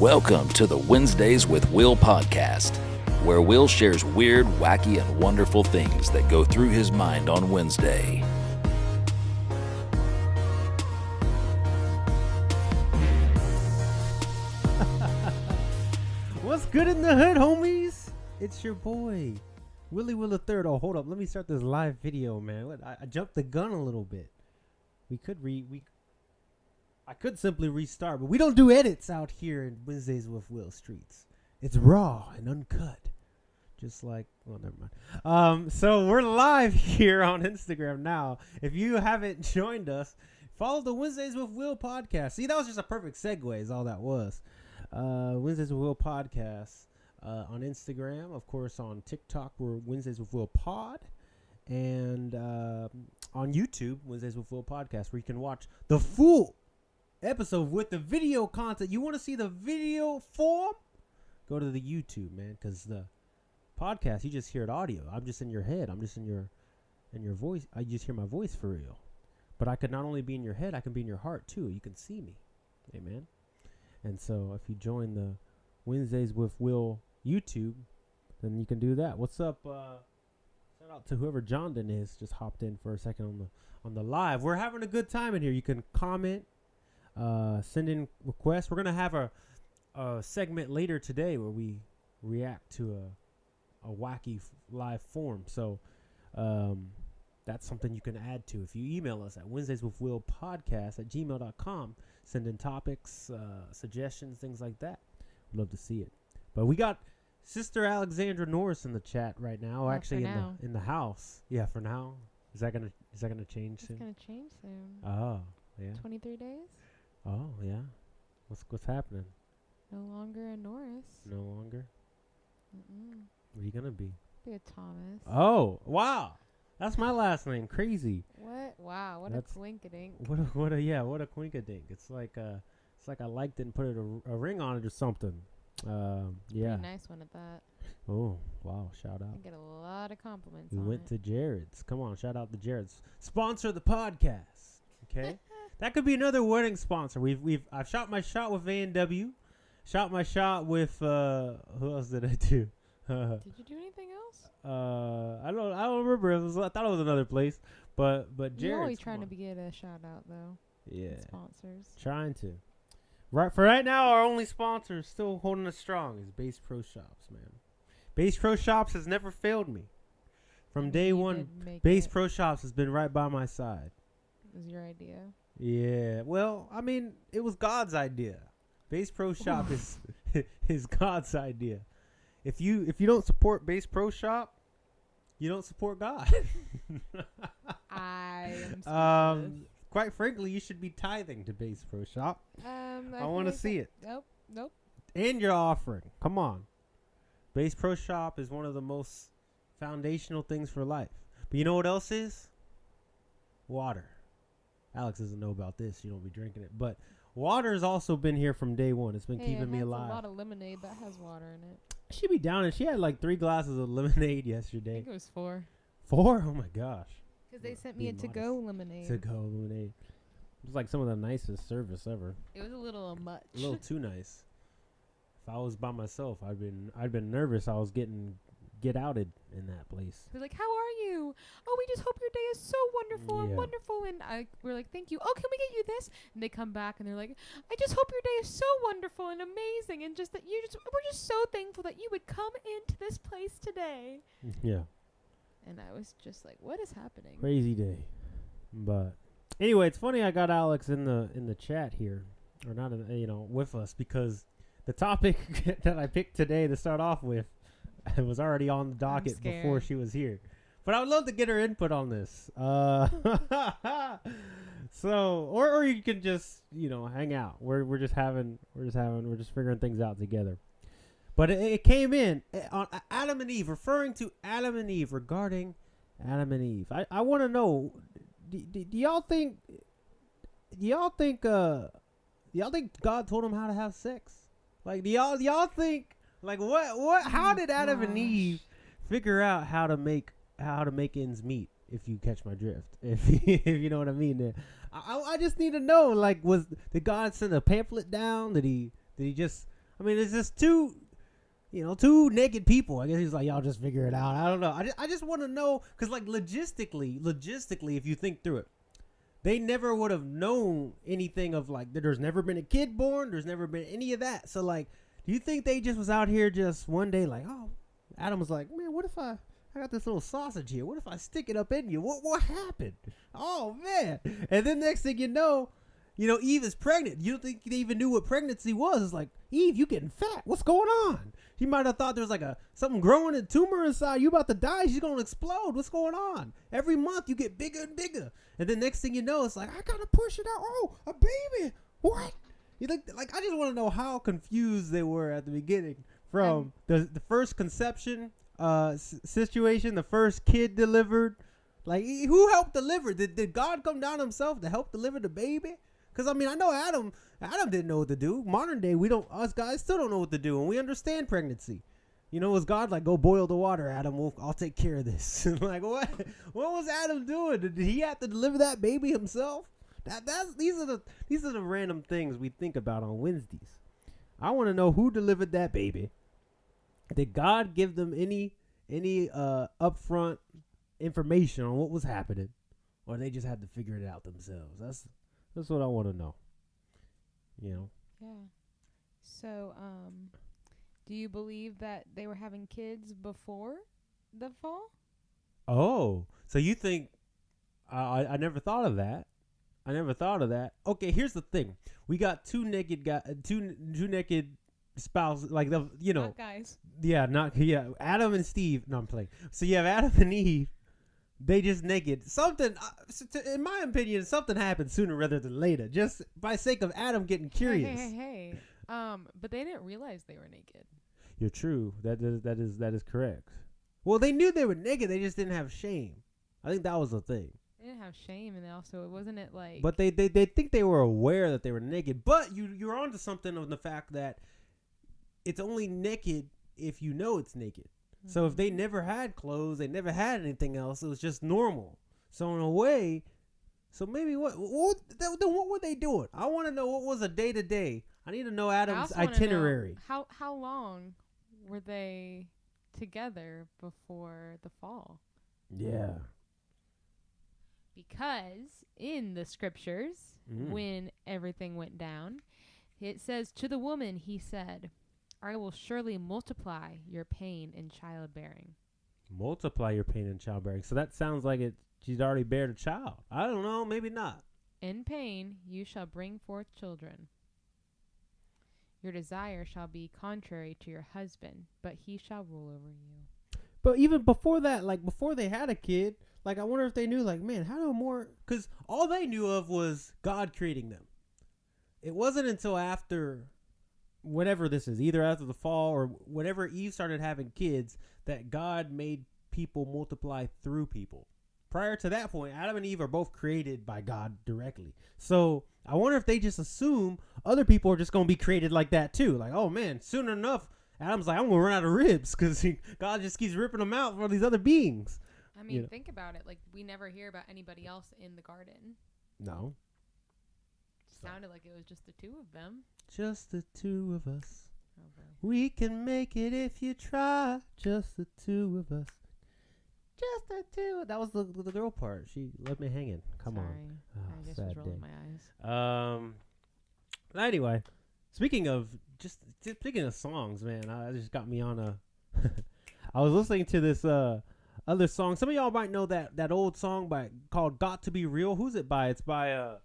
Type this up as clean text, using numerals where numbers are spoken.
Welcome to the Wednesdays with Will podcast, where Will shares weird, wacky, and wonderful things that go through his mind on Wednesday. What's good in the hood, homies? It's your boy, Willie Will III. Oh, hold up. Let me start this live video, man. I jumped the gun a little bit. I could simply restart, but we don't do edits out here in Wednesdays with Will Streets. It's raw and uncut. Just like, well, never mind. So we're live here on Instagram now. If you haven't joined us, follow the Wednesdays with Will podcast. See, that was just a perfect segue is all that was. Wednesdays with Will podcast on Instagram. Of course, on TikTok, we're Wednesdays with Will pod. And on YouTube, Wednesdays with Will podcast, where you can watch the full episode with the video content. You want to see the video form? Go to the YouTube, man, because the podcast, you just hear it audio. I'm just in your head. I'm just in your voice. I just hear my voice for real. But I could not only be in your head, I can be in your heart too. You can see me. Amen. And so if you join the Wednesdays with Will YouTube, then you can do that. What's up? Shout out to whoever Jondon is. Just hopped in for a second on the live. We're having a good time in here. You can comment, send in requests. We're gonna have a segment later today where we react to a wacky live form. So that's something you can add to if you email us at WednesdaysWithWillPodcast@gmail.com. Send in topics, suggestions, things like that. We'd love to see it. But we got Sister Alexandra Norris in the chat right now. Actually, in the house. Yeah, for now. Is that gonna change soon? It's gonna change soon. Oh, yeah. 23 days. Oh, yeah. What's happening? No longer a Norris. No longer. Mm-mm. What are you gonna be? Be a Thomas. Oh, wow. That's my last name. Crazy. What? Wow. What That's- a quinkadink. What a quinkadink. It's like I liked it and put a ring on it or something. Yeah. Pretty nice one at that. Oh, wow. Shout I out. get a lot of compliments We on went it. to Jared's. Come on, shout out to Jared's. Sponsor the podcast. Okay? That could be another wedding sponsor. I've shot my shot with A&W. Shot my shot with who else did I do? Did you do anything else? I don't remember. I thought it was another place. But Jared's. You're always trying to get a shout out though. Yeah. Sponsors. Trying to. Right now, our only sponsor still holding us strong is Bass Pro Shops, man. Bass Pro Shops has never failed me. From day You one, did make Bass it. Pro Shops has been right by my side. It was your idea. Yeah, well, I mean, it was God's idea. Bass Pro Shop is God's idea. If you don't support Bass Pro Shop, you don't support God. I am speechless. Quite frankly, you should be tithing to Bass Pro Shop. I want to see it. Nope. And your offering. Come on. Bass Pro Shop is one of the most foundational things for life. But you know what else is? Water. Alex doesn't know about this. You don't be drinking it. But water has also been here from day one. It's been keeping me alive. A lot of lemonade that has water in it. She'd be down, and she had like 3 glasses of lemonade I yesterday. think it was 4. 4? Oh my gosh. Because they Well, sent be me a to-go lemonade. To-go lemonade. It was like some of the nicest service ever. It was a little much. A little too nice. If I was by myself, I'd been nervous. I was get outed in that place. They're like, "How are you? Oh, we just hope your day is so wonderful and Yeah. wonderful." And we're like, "Thank you. Oh, can we get you this?" And they come back and they're like, "I just hope your day is so wonderful and amazing, and just that we're just so thankful that you would come into this place today." Yeah. And I was just like, "What is happening?" Crazy day. But anyway, it's funny I got Alex in the chat here, or not with us, because the topic that I picked today to start off with was already on the docket before she was here. But I would love to get her input on this. So or you can just hang out. We're just figuring things out together. But it came in on Adam and Eve, referring to Adam and Eve, regarding Adam and Eve. I want to know, do y'all think God told them how to have sex? Like, do y'all think, like, what how did Adam and Eve figure out how to make ends meet? If you catch my drift, if you know what I mean. I just need to know, like, did God send a pamphlet down? Did he just I mean, it's just two naked people. I guess he's like, y'all just figure it out. I don't know. I just want to know, because like logistically, if you think through it, they never would have known anything of like, there's never been a kid born. There's never been any of that. So like, do you think they just was out here just one day like, oh, Adam was like, man, what if I got this little sausage here. What if I stick it up in you? What happened? Oh, man. And then next thing you know, Eve is pregnant. You don't think they even knew what pregnancy was. It's like, Eve, you getting fat. What's going on? She might have thought there was like something growing, a tumor inside. You about to die. She's going to explode. What's going on? Every month you get bigger and bigger. And then next thing you know, it's like, I got to push it out. Oh, a baby. What? You think, like, I just want to know how confused they were at the beginning from the first conception situation, the first kid delivered. Like, who helped deliver? Did God come down himself to help deliver the baby? Because I mean, I know Adam didn't know what to do. Modern day, us guys still don't know what to do, and we understand pregnancy. Was God like, go boil the water, Adam? I'll take care of this. Like, what was Adam doing? Did he have to deliver that baby himself? These are the random things we think about on Wednesdays. I want to know who delivered that baby. Did God give them any upfront information on what was happening, or they just had to figure it out themselves? That's what I want to know. Yeah. So, do you believe that they were having kids before the fall? Oh, so you think? I never thought of that. Okay, here's the thing: we got two naked spouses, like Not guys. Adam and Steve. No, I'm playing. So you have Adam and Eve. They just naked. Something, in my opinion, something happened sooner rather than later. Just by sake of Adam getting curious. Hey. But they didn't realize they were naked. You're true. That is correct. Well, they knew they were naked. They just didn't have shame. I think that was the thing. They didn't have shame, and also it wasn't it like. But they think they were aware that they were naked. But you're onto something on the fact that it's only naked if you know it's naked. So if they never had clothes, they never had anything else, it was just normal. So in a way, so maybe what were they doing? I want to know what was a day to day. I need to know Adam's itinerary. How long were they together before the fall? Yeah. Because in the scriptures, when everything went down, it says, to the woman he said, I will surely multiply your pain in childbearing. Multiply your pain in childbearing. So that sounds like she's already bared a child. I don't know. Maybe not. In pain you shall bring forth children. Your desire shall be contrary to your husband, but he shall rule over you. But even before that, like before they had a kid, like I wonder if they knew, like, man, how do more? Because all they knew of was God creating them. It wasn't until after whatever this is, either after the fall or whenever Eve started having kids, that God made people multiply through people. Prior to that point, Adam and Eve are both created by God directly. So I wonder if they just assume other people are just going to be created like that too. Like, oh man, soon enough, Adam's like, I'm going to run out of ribs because God just keeps ripping them out for these other beings. I mean, think about it. Like, we never hear about anybody else in the garden. No. Sounded like it was just the two of them. Just the two of us. Oh, boy. We can make it if you try. Just the two of us. Just the two. That was the girl part. She left me hanging. Come Sorry. on. I just was rolling my eyes. Anyway, speaking of songs, man, I just got me on a. I was listening to this other song. Some of y'all might know that old song called "Got to Be Real." Who's it by? It's by